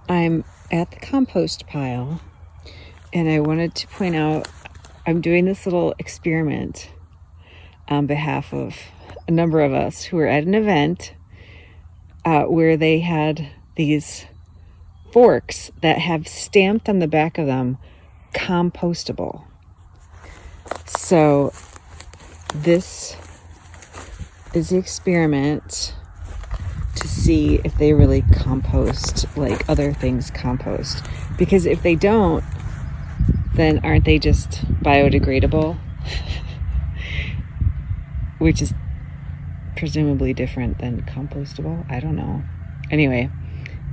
I'm at the compost pile, and I wanted to point out I'm doing this little experiment on behalf of a number of us who were at an event where they had these forks that have stamped on the back of them compostable. So this is the experiment to see if they really compost like other things compost. Because if they don't, then aren't they just biodegradable? Which is presumably different than compostable. I don't know. Anyway,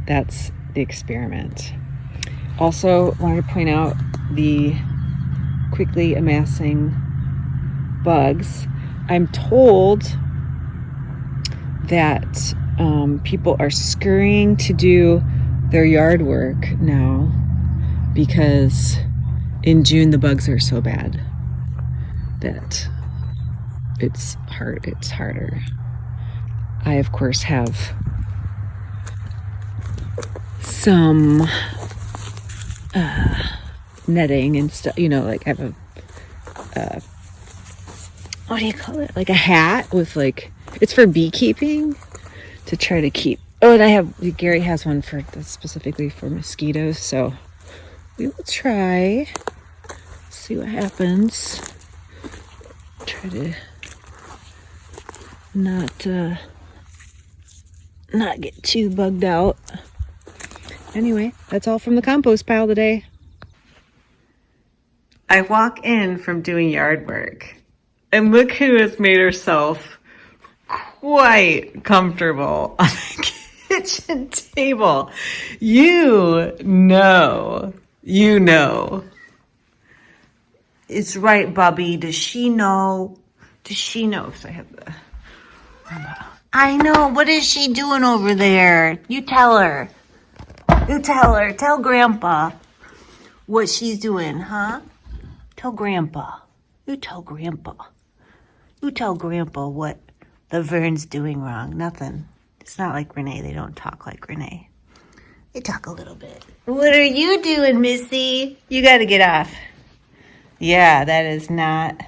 that's the experiment. Also, wanted to point out the quickly amassing bugs. I'm told that people are scurrying to do their yard work now because in June the bugs are so bad that it's harder. I of course have some netting and stuff, like I have a what do you call it, like a hat with it's for beekeeping to try to keep. Oh, and Gary has one that's specifically for mosquitoes, so we will try, see what happens. Try to not get too bugged out. Anyway, that's all from the compost pile today. I walk in from doing yard work, and look who has made herself quite comfortable on the kitchen table. You know. It's right, Bubby. Does she know? So I have the... I know. What is she doing over there? You tell her. Tell Grandpa what she's doing, huh? Tell Grandpa. You tell Grandpa what the Vern's doing wrong. Nothing. It's not like Renee. They don't talk like Renee. They talk a little bit. What are you doing, Missy? You got to get off. Yeah, that is not...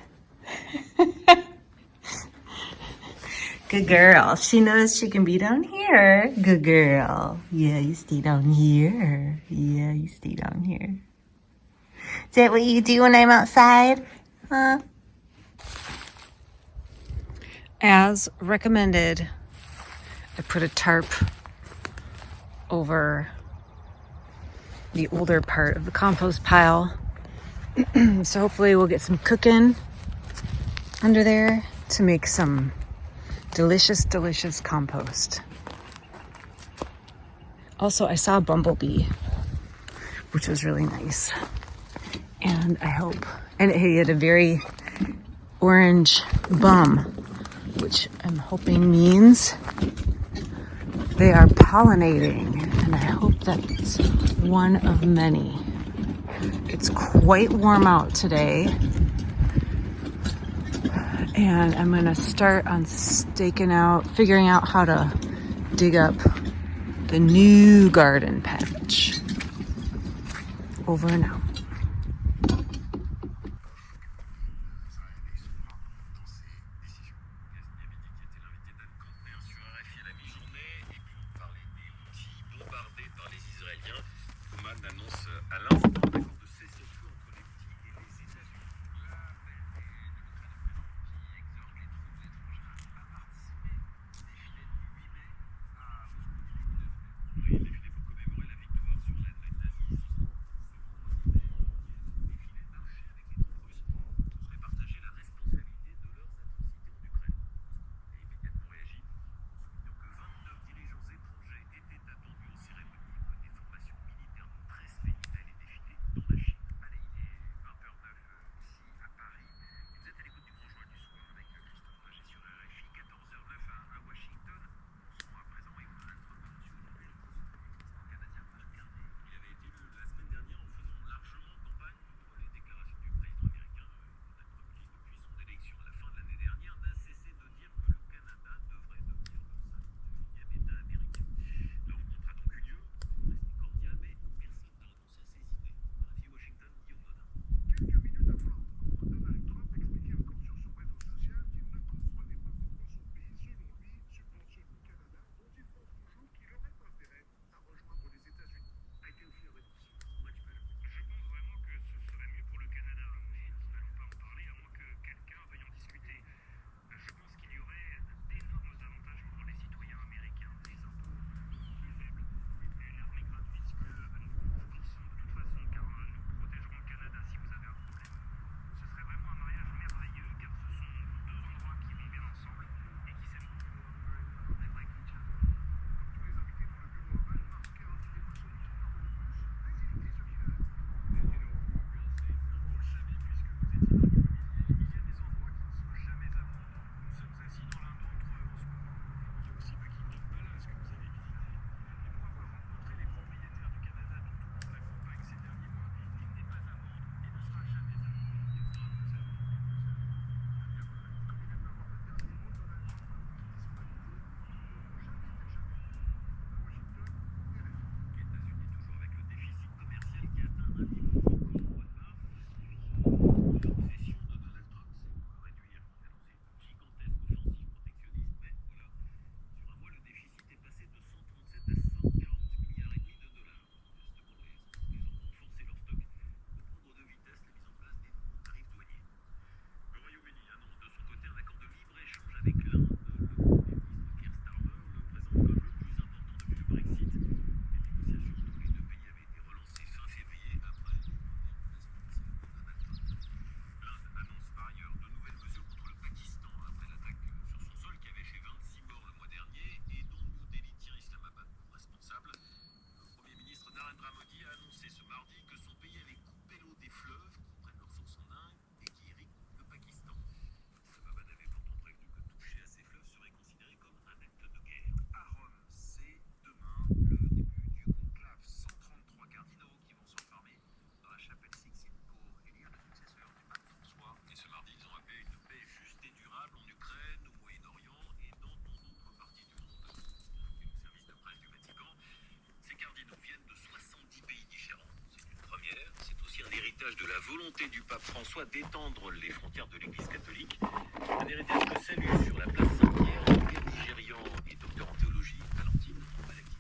Good girl. She knows she can be down here. Good girl. Yeah, you stay down here. Is that what you do when I'm outside? Huh? As recommended, I put a tarp over the older part of the compost pile. So hopefully we'll get some cooking under there to make some delicious compost. Also, I saw a bumblebee, which was really nice. And he had a very orange bum, which I'm hoping means they are pollinating, and I hope that's one of many. It's quite warm out today, and I'm going to start on figuring out how to dig up the new garden patch. Over and out. De la volonté du pape François d'étendre les frontières de l'Église catholique, un héritage que salue sur la place Saint-Pierre l'avocat nigérian et docteur en théologie, Valentine Malaki.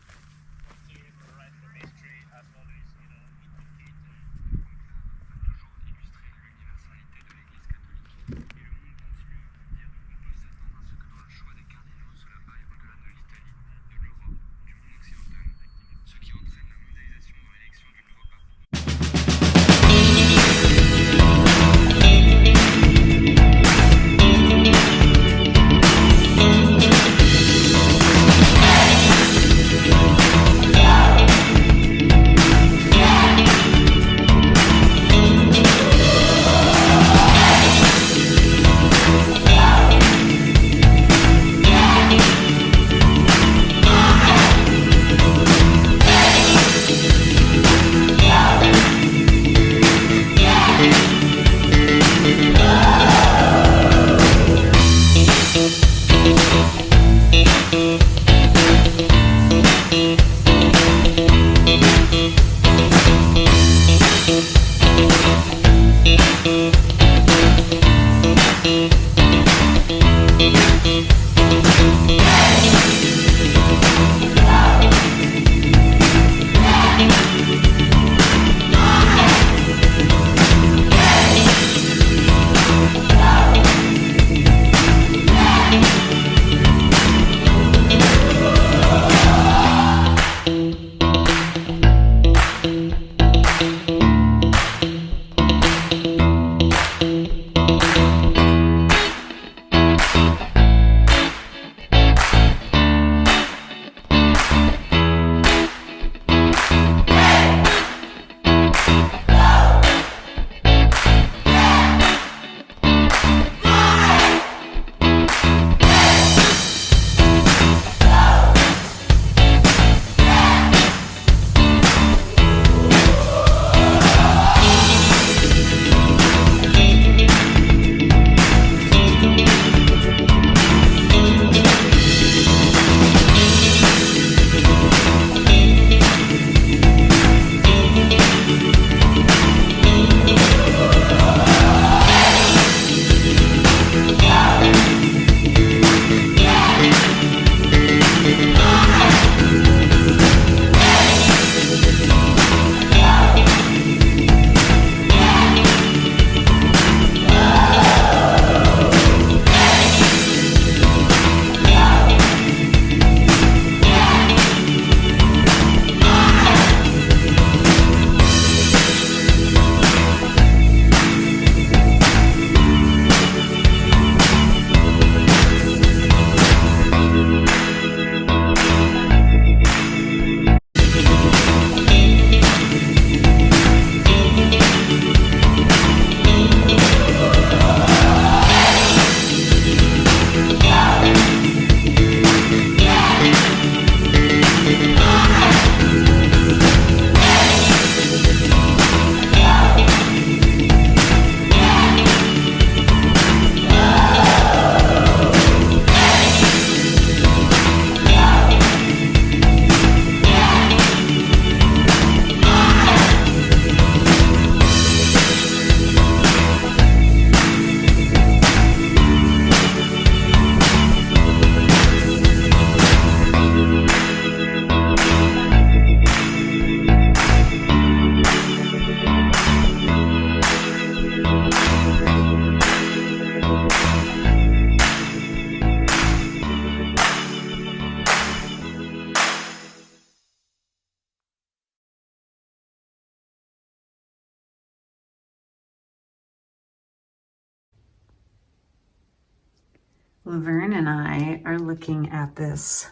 Laverne and I are looking at this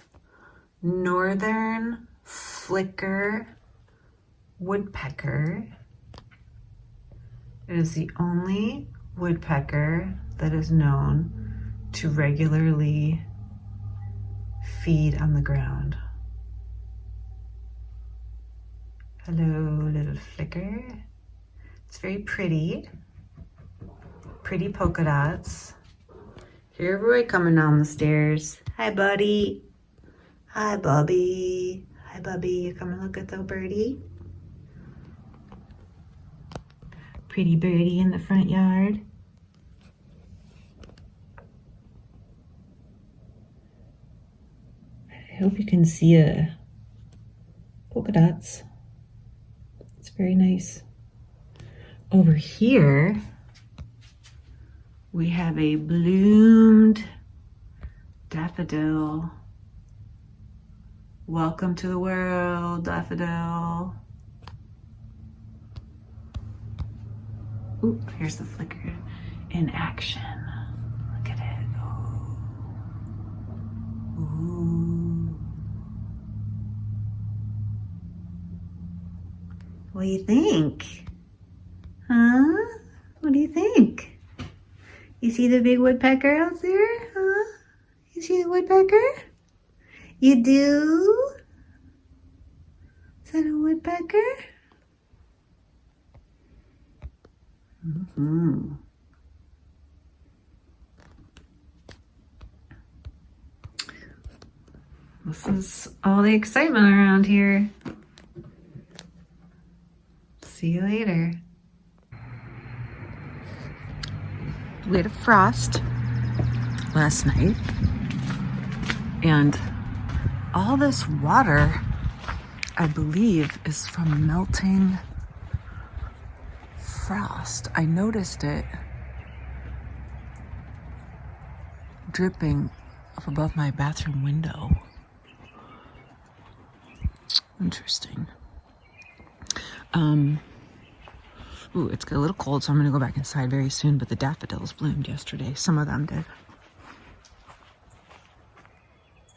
Northern Flicker woodpecker. It is the only woodpecker that is known to regularly feed on the ground. Hello, little flicker. It's very pretty. Pretty polka dots. Here, Roy coming down the stairs. Hi, buddy. Hi, Bubby. Hi, Bubby. You come and look at the birdie? Pretty birdie in the front yard. I hope you can see polka dots. It's very nice. Over here, we have a bloomed daffodil. Welcome to the world, daffodil. Ooh, here's the flicker in action. Look at it. Oh. Ooh. What do you think? Huh? What do you think? You see the big woodpecker out there? Huh? You see the woodpecker? You do? Is that a woodpecker? Mm-hmm. This is all the excitement around here. See you later. We had a frost last night, and all this water, I believe, is from melting frost. I noticed it dripping up above my bathroom window. Interesting. Ooh, it's a little cold, so I'm gonna go back inside very soon, but the daffodils bloomed yesterday. Some of them did.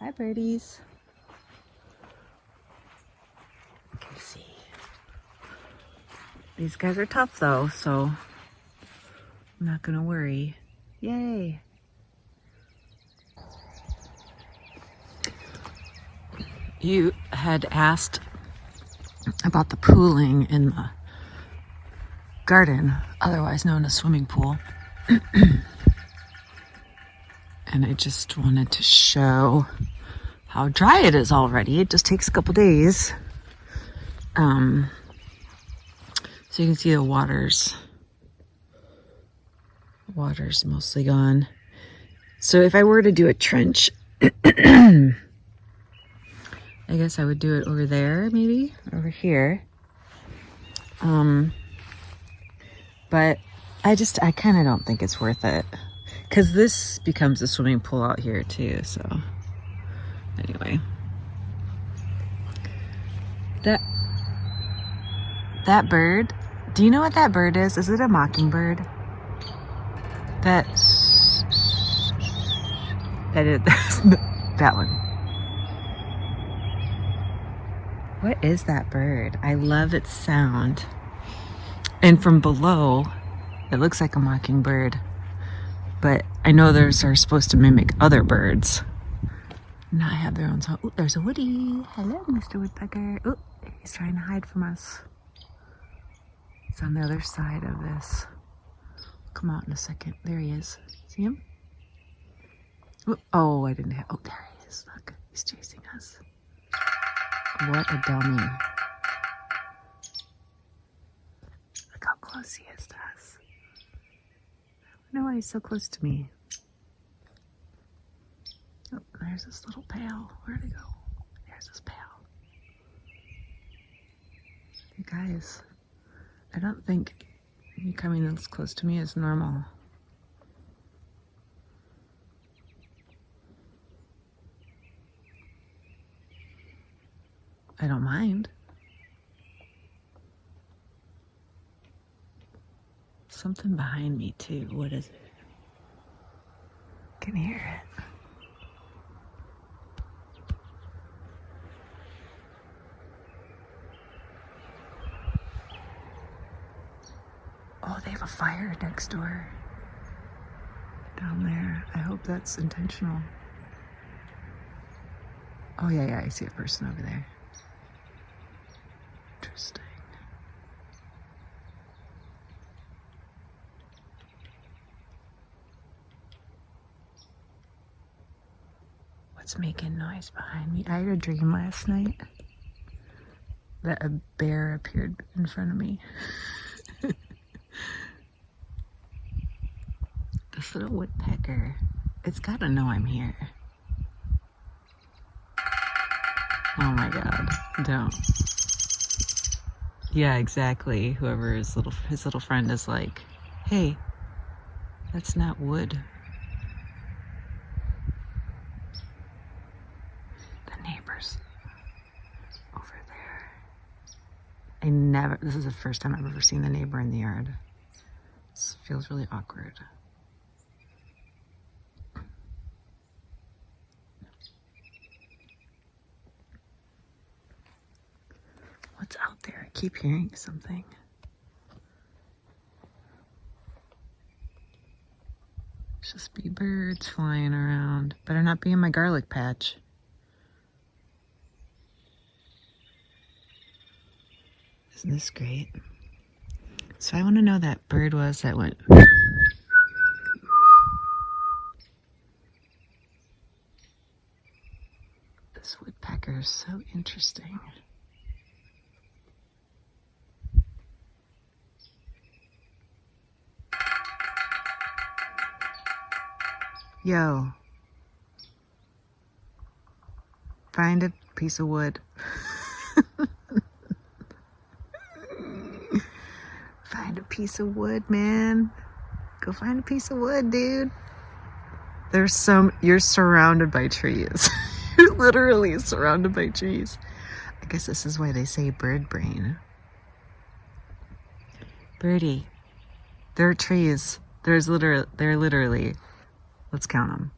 Hi, birdies. You can see. These guys are tough though, so I'm not gonna worry. Yay. You had asked about the pooling in the garden, otherwise known as swimming pool. And I just wanted to show how dry it is already. It just takes a couple days. So you can see the water's mostly gone. So if I were to do a trench, I guess I would do it over there, maybe over here. But I kind of don't think it's worth it, because this becomes a swimming pool out here too. So anyway, that bird, do you know what that bird is? Is it a mockingbird? That is that one. What is that bird? I love its sound. And from below, it looks like a mockingbird. But I know those are supposed to mimic other birds. Not have their own song. Oh, there's a Woody. Hello, Mr. Woodpecker. Oh, he's trying to hide from us. He's on the other side of this. Come out in a second. There he is. See him? Oh, I didn't have. Oh, there he is. Look, he's chasing us. What a dummy. Look how close he is to us. I don't know why he's so close to me. Oh, there's this little pail. Where'd it go? There's this pail. You guys, I don't think you coming this close to me is normal. I don't mind. Something behind me too. What is it? I can hear it. a fire next door. Down there. I hope that's intentional. Oh yeah, I see a person over there. Interesting. What's making noise behind me? I had a dream last night that a bear appeared in front of me. This little woodpecker, it's gotta know I'm here. Oh my God, don't. Yeah, exactly. Whoever his little friend is like, hey, that's not wood. The neighbors over there. This is the first time I've ever seen the neighbor in the yard. This feels really awkward. What's out there? I keep hearing something. It's just be birds flying around. Better not be in my garlic patch. Isn't this great? So I want to know that bird was that went. This woodpecker is so interesting. Yo, find a piece of wood. Find a piece of wood, man. Go find a piece of wood, dude. You're surrounded by trees. You're literally surrounded by trees. I guess this is why they say bird brain. Birdie, there are trees. They're literally, let's count them.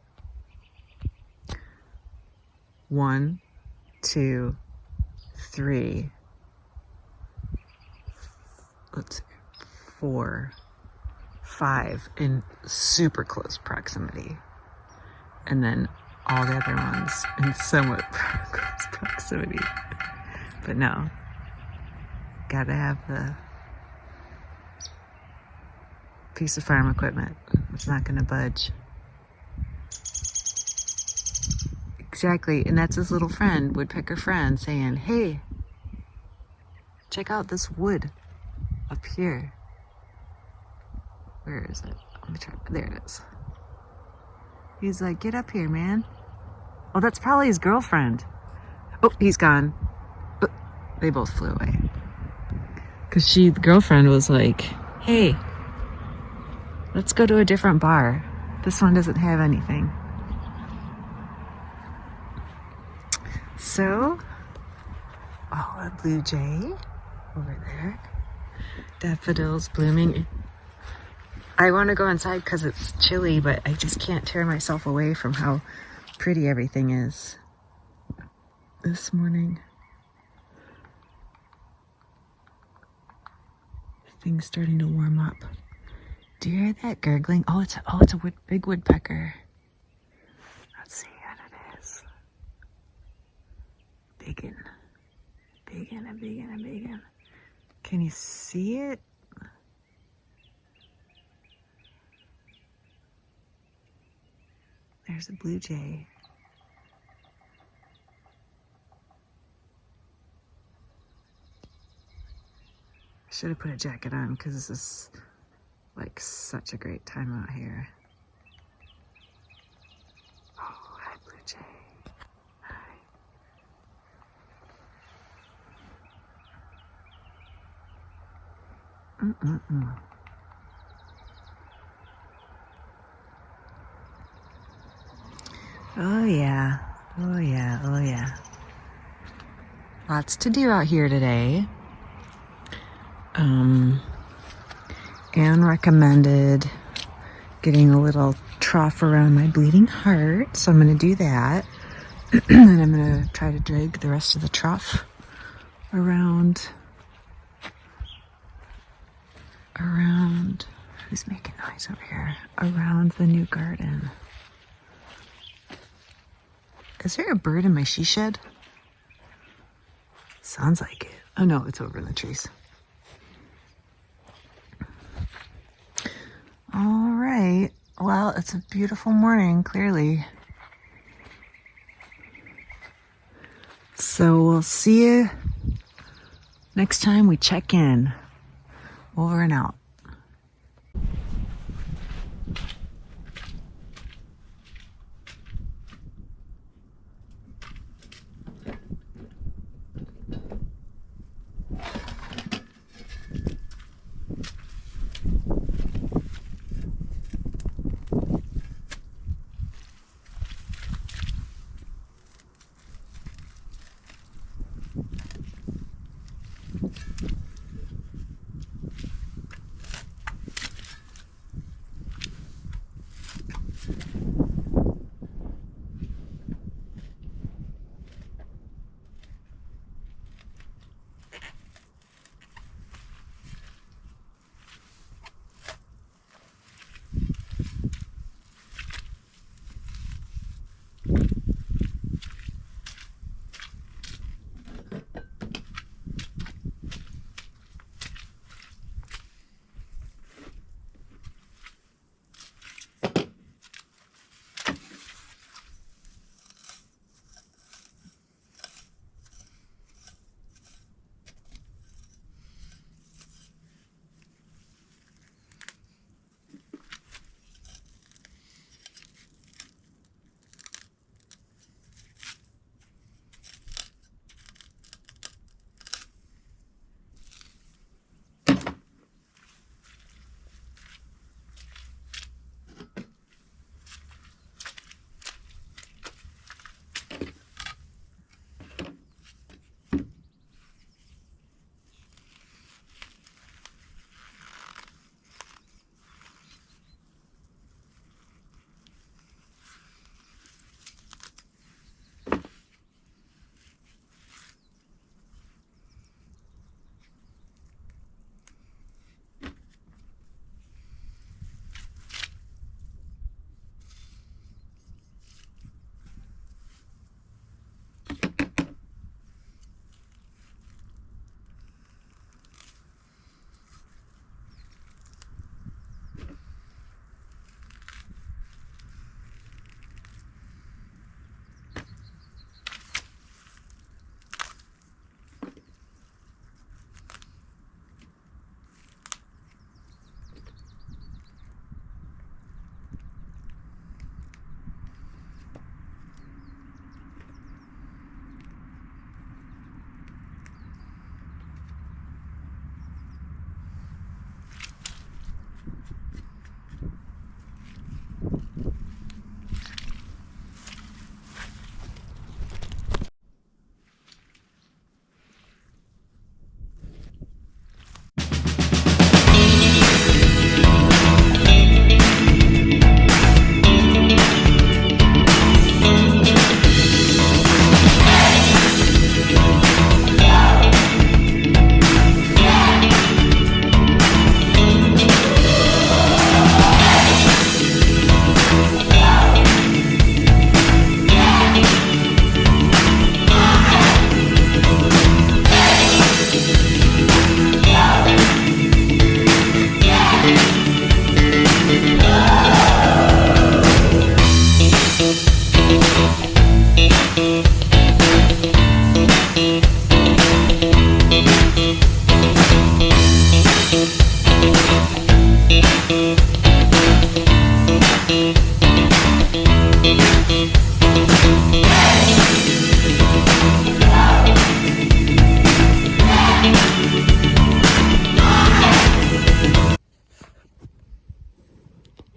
1, 2, 3. Let's see. 4, 5 in super close proximity. And then all the other ones in somewhat close proximity. But no, gotta have the piece of farm equipment. It's not gonna budge. Exactly, and that's his little friend, woodpecker friend, saying, hey, check out this wood up here. Where is it? Let me try. There it is. He's like, get up here, man. Oh, that's probably his girlfriend. Oh, he's gone. Oh, they both flew away. Because the girlfriend was like, hey, let's go to a different bar. This one doesn't have anything. So, oh, a blue jay over there. Daffodils blooming. I want to go inside because it's chilly, but I just can't tear myself away from how pretty everything is this morning. Things starting to warm up. Do you hear that gurgling? Oh, it's a big woodpecker. Let's see what it is. Biggin. Can you see it? There's a blue jay. I should have put a jacket on because this is like such a great time out here. Oh, hi, blue jay. Hi. Oh yeah. Lots to do out here today. Anne recommended getting a little trough around my bleeding heart, so I'm going to do that. And I'm going to try to drag the rest of the trough around Who's making noise over here around the new garden? Is there a bird in my she shed? Sounds like it. Oh no, it's over in the trees. All right. Well, it's a beautiful morning, clearly. So we'll see you next time we check in. Over and out.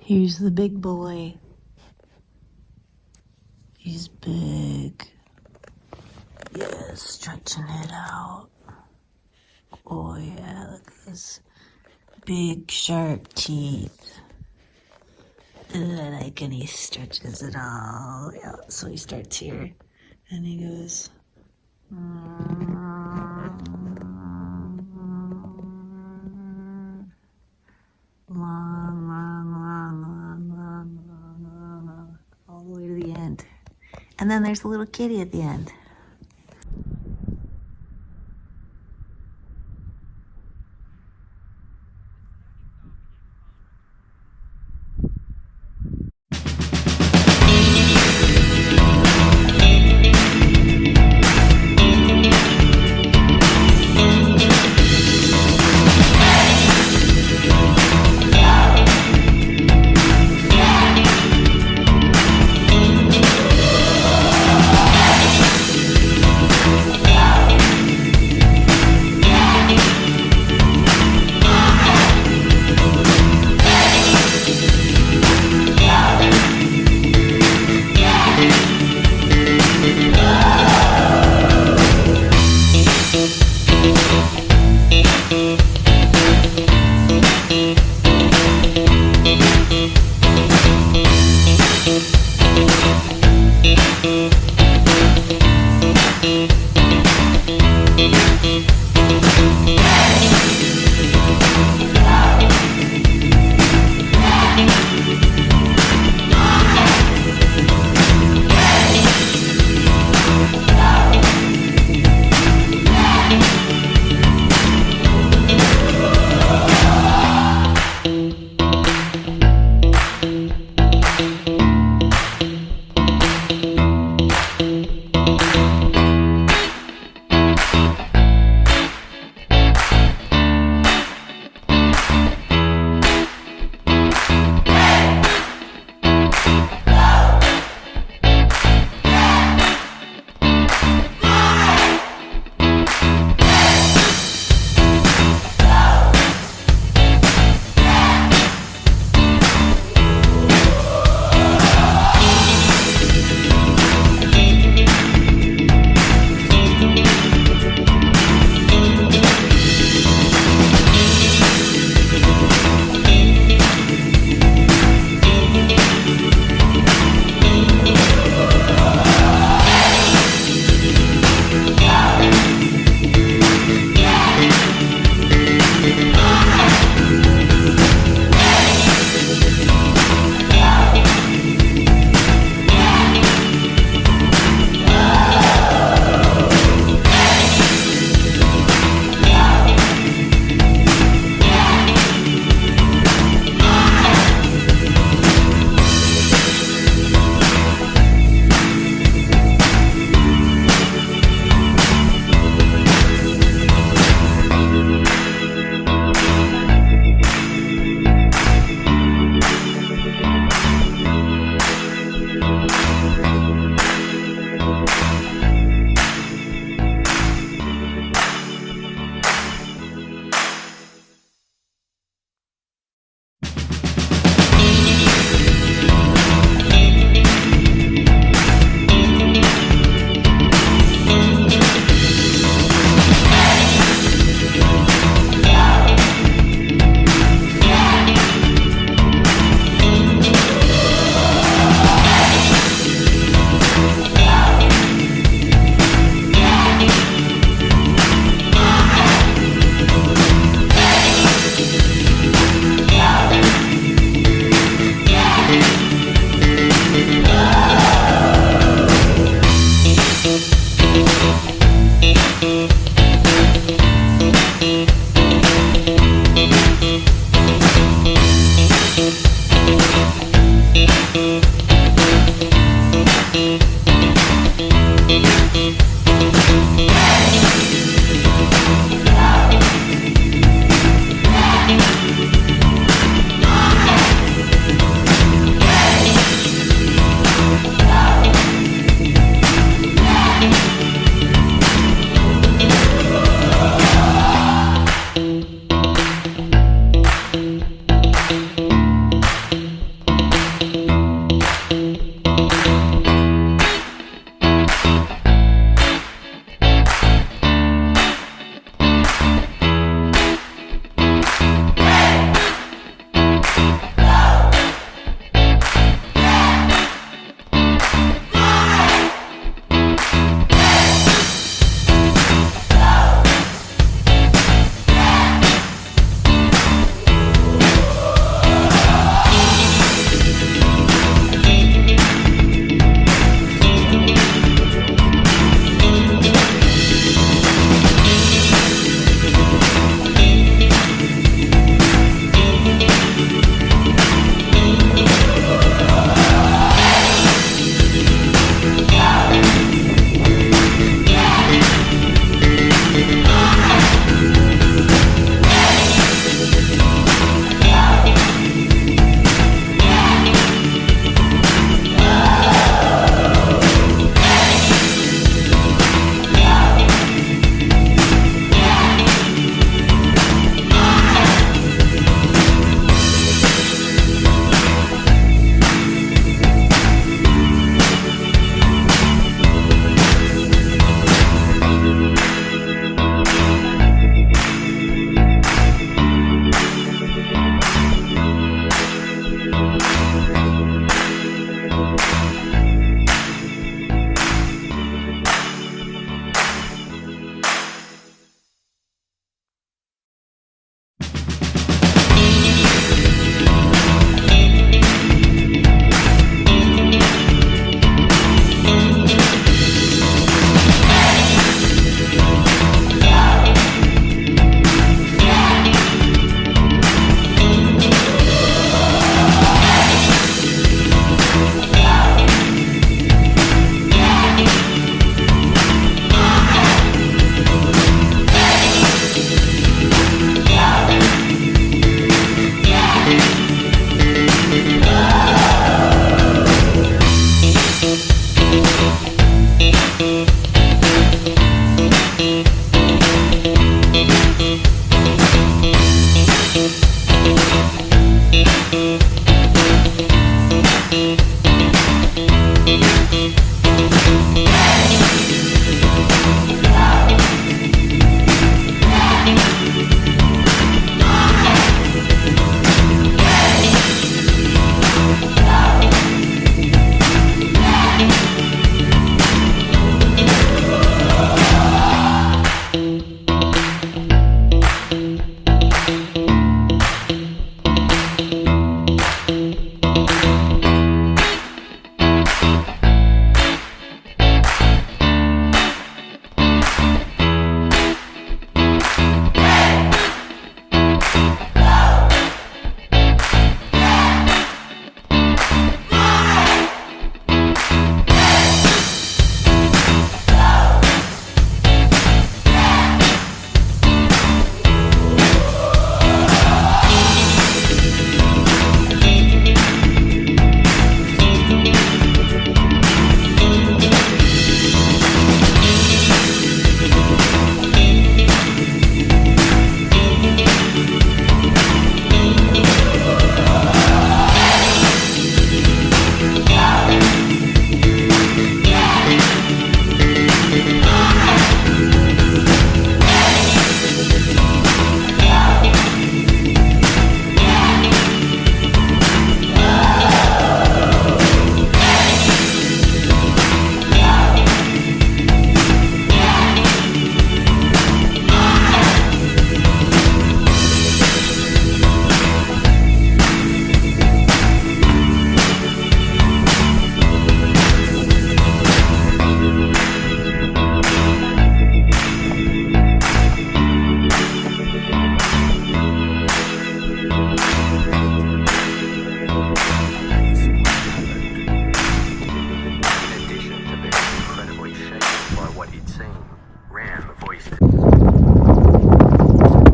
Here's the big boy. He's big. Yeah, stretching it out. Oh yeah, look at his big sharp teeth. Like, and he stretches it all the way out. So he starts here and he goes. Long. And then there's a little kitty at the end.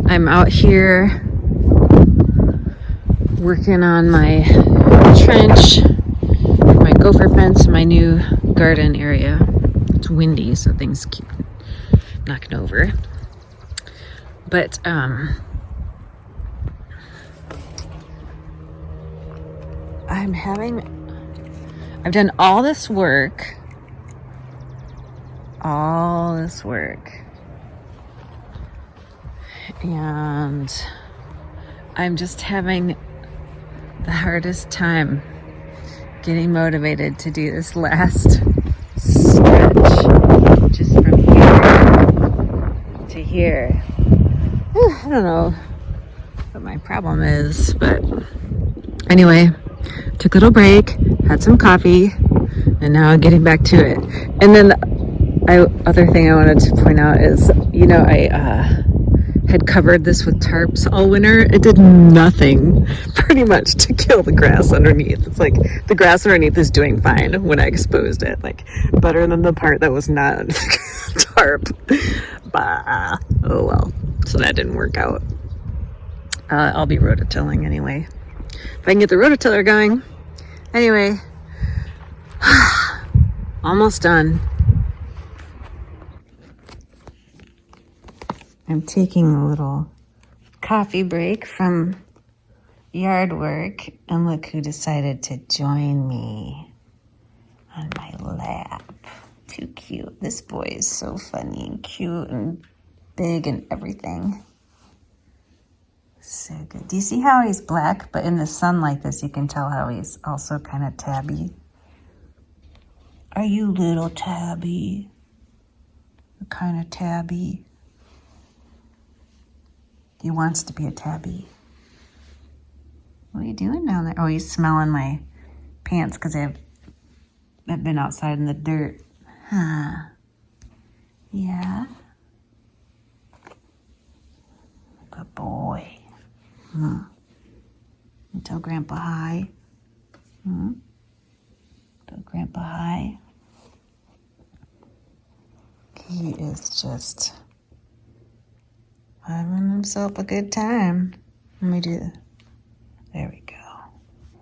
I'm out here working on my trench, my gopher fence, my new garden area. It's windy, so things keep knocking over. But I've done all this work, and I'm just having the hardest time getting motivated to do this last stretch, just from here to here. Whew, I don't know what my problem is, but anyway, took a little break, had some coffee, and now I'm getting back to it. And then the other thing I wanted to point out is, I had covered this with tarps all winter. It did nothing pretty much to kill the grass underneath. It's like the grass underneath is doing fine when I exposed it, like better than the part that was not under the tarp. Bah. Oh well, so that didn't work out. I'll be rototilling anyway, if I can get the rototiller going. Anyway, almost done. I'm taking a little coffee break from yard work, and look who decided to join me on my lap. Too cute. This boy is so funny and cute and big and everything. So good. Do you see how he's black, but in the sun like this, you can tell how he's also kind of tabby? Are you little tabby? What kind of tabby? He wants to be a tabby. What are you doing down there? Oh, he's smelling my pants because I've been outside in the dirt. Huh. Yeah. Good boy. Tell Grandpa hi. Tell Grandpa hi. He is just having himself a good time. Let me do that. There we go.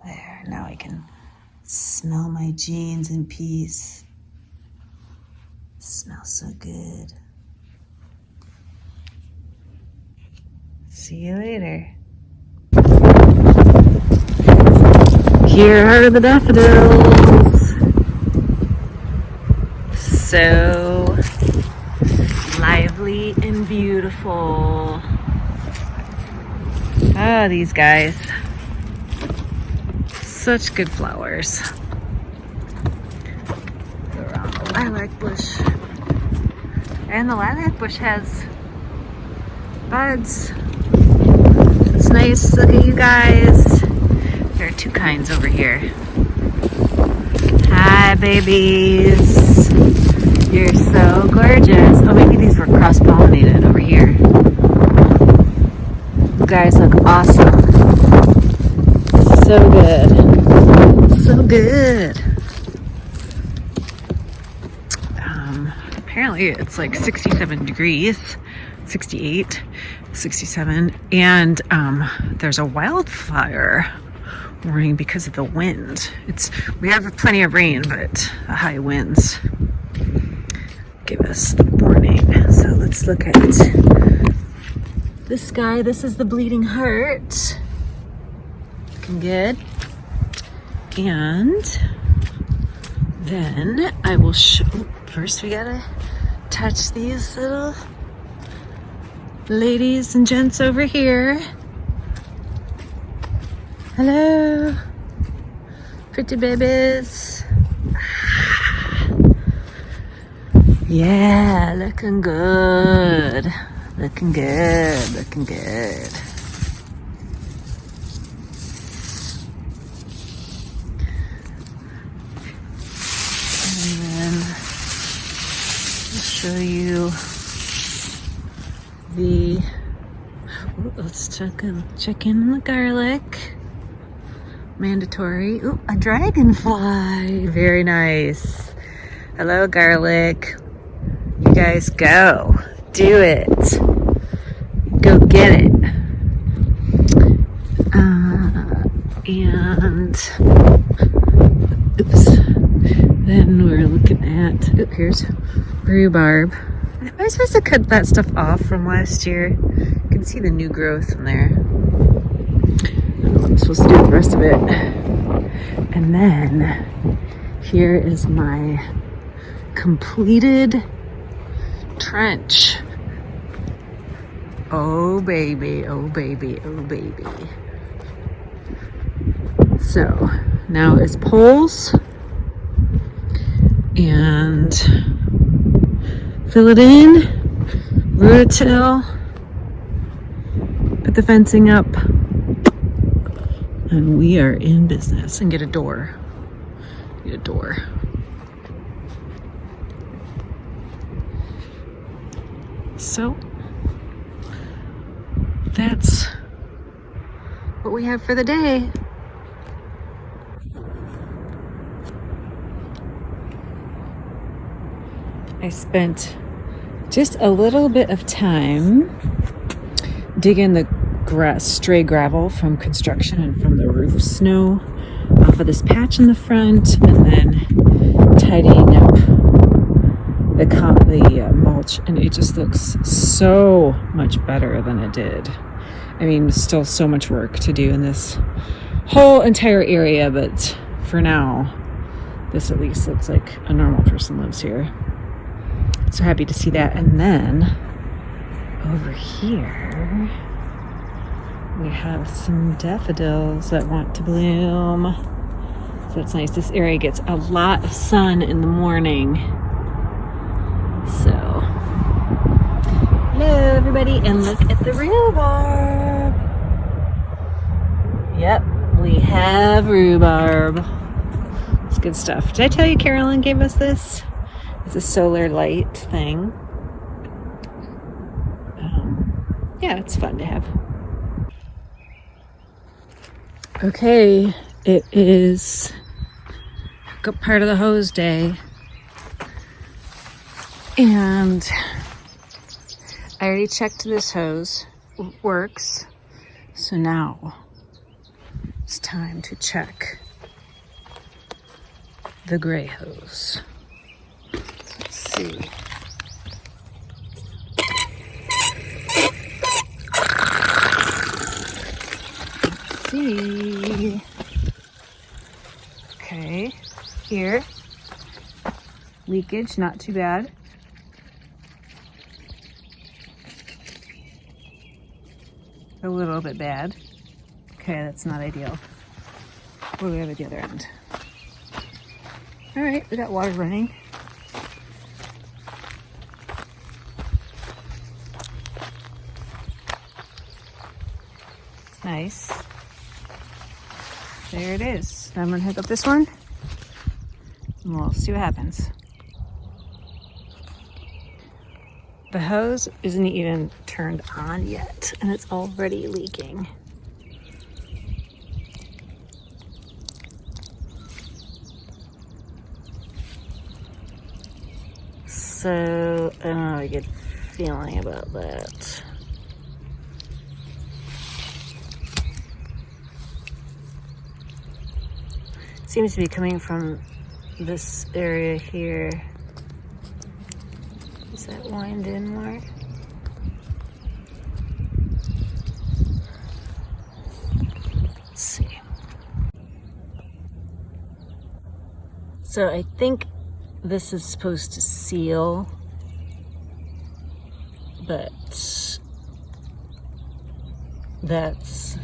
There. Now I can smell my jeans in peace. Smells so good. See you later. Here are the daffodils. So lively and beautiful. Ah, these guys. Such good flowers. Go around the lilac bush. And the lilac bush has buds. It's nice. Look at you guys. There are two kinds over here. Hi, babies. You're so gorgeous. Oh, maybe these were cross-pollinated over here. You guys look awesome. So good. So good. Apparently it's like 67 degrees, 68, 67, and there's a wildfire warning because of the wind. We have plenty of rain, but the high winds give us the warning. So let's look at this guy. This is the bleeding heart. Looking good. And then I will show. First, we gotta touch these little ladies and gents over here. Hello, pretty babies. Yeah, looking good. Looking good, looking good. And then I'll show you the, let's check in on the garlic. Mandatory. Ooh, a dragonfly. Very nice. Hello, garlic. You guys go. Do it. Go get get it. And oops. Then we're looking at, here's rhubarb. Am I supposed to cut that stuff off from last year? You can see the new growth in there. I don't know what I'm supposed to do with the rest of it. And then here is my completed trench. Oh baby, oh baby, oh baby. So now it's poles and fill it in, rototill, put the fencing up, and we are in business. And get a door. Get a door. So that's what we have for the day. I spent just a little bit of time digging the stray gravel from construction and from the roof snow off of this patch in the front, and then tidying up the mulch, and it just looks so much better than it did. I mean, still so much work to do in this whole entire area, but for now, this at least looks like a normal person lives here. So happy to see that. And then over here we have some daffodils that want to bloom. So that's nice. This area gets a lot of sun in the morning. So hello everybody, and look at the rhubarb. Yep, we have rhubarb. It's good stuff. Did I tell you Carolyn gave us this? It's a solar light thing. Yeah, it's fun to have. Okay, it is a part of the hose day. And I already checked this hose. It works. So now it's time to check the gray hose. Let's see. Let's see. Okay, here. Leakage, not too bad. A little bit bad. Okay, that's not ideal. What do we have at the other end? All right, we got water running. Nice. There it is. I'm gonna hook up this one and we'll see what happens. The hose isn't even turned on yet and it's already leaking. So I don't have a good feeling about that. Seems to be coming from this area here. Does that wind in more? Let's see. So I think this is supposed to seal, but that's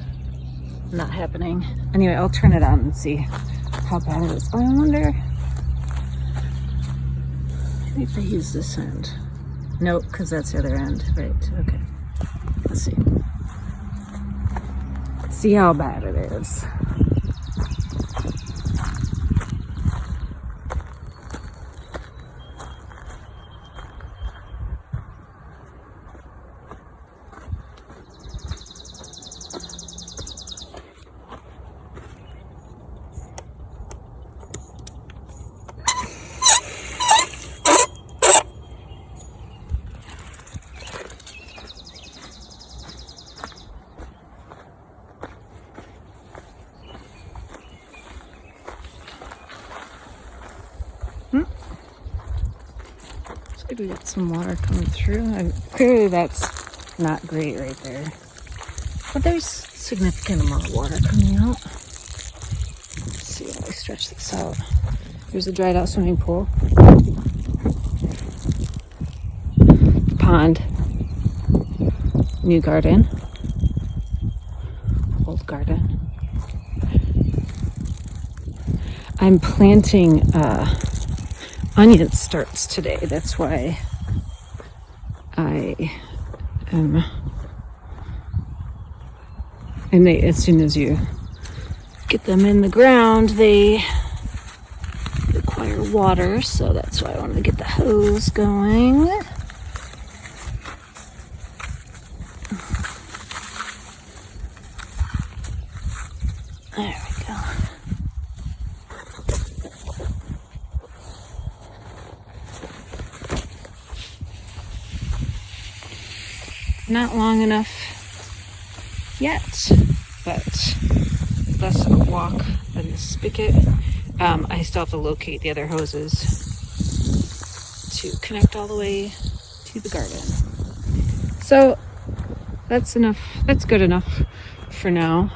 not happening. Anyway, I'll turn it on and see how bad it is. Oh, I wonder, maybe if I use this end. Nope, because that's the other end. Right, okay. Let's see. See how bad it is. We got some water coming through. Clearly that's not great right there. But there's significant amount of water coming out. Let's see how I stretch this out. There's a dried out swimming pool. Pond. New garden. Old garden. I'm planting onion starts today. That's why I am. And as soon as you get them in the ground, they require water. So that's why I wanted to get the hose going. There we go. Not long enough yet, but less of a walk than the spigot. I still have to locate the other hoses to connect all the way to the garden. So that's enough. That's good enough for now.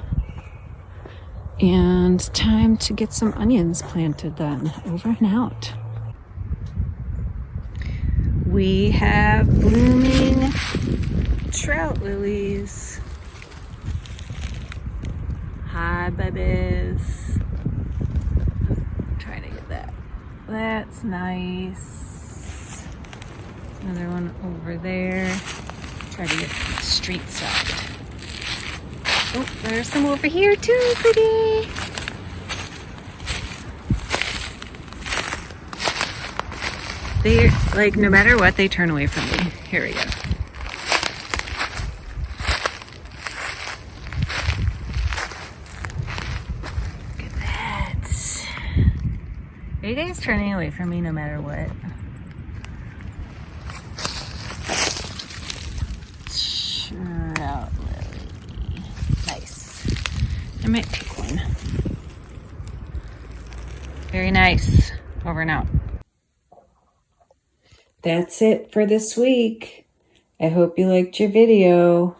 And time to get some onions planted then. Over and out. We have blooming trout lilies. Hi, babies. Trying to get that. That's nice. Another one over there. Try to get the street side. Oh, there's some over here too, pretty. They're like, no matter what, they turn away from me. Here we go. Look at that. Are you guys turning away from me no matter what? Trout lily. Nice. I might pick one. Very nice. Over and out. That's it for this week. I hope you liked your video.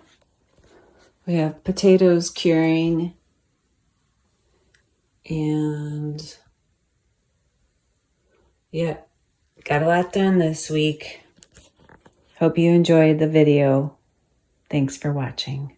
We have potatoes curing. And yeah, got a lot done this week. Hope you enjoyed the video. Thanks for watching.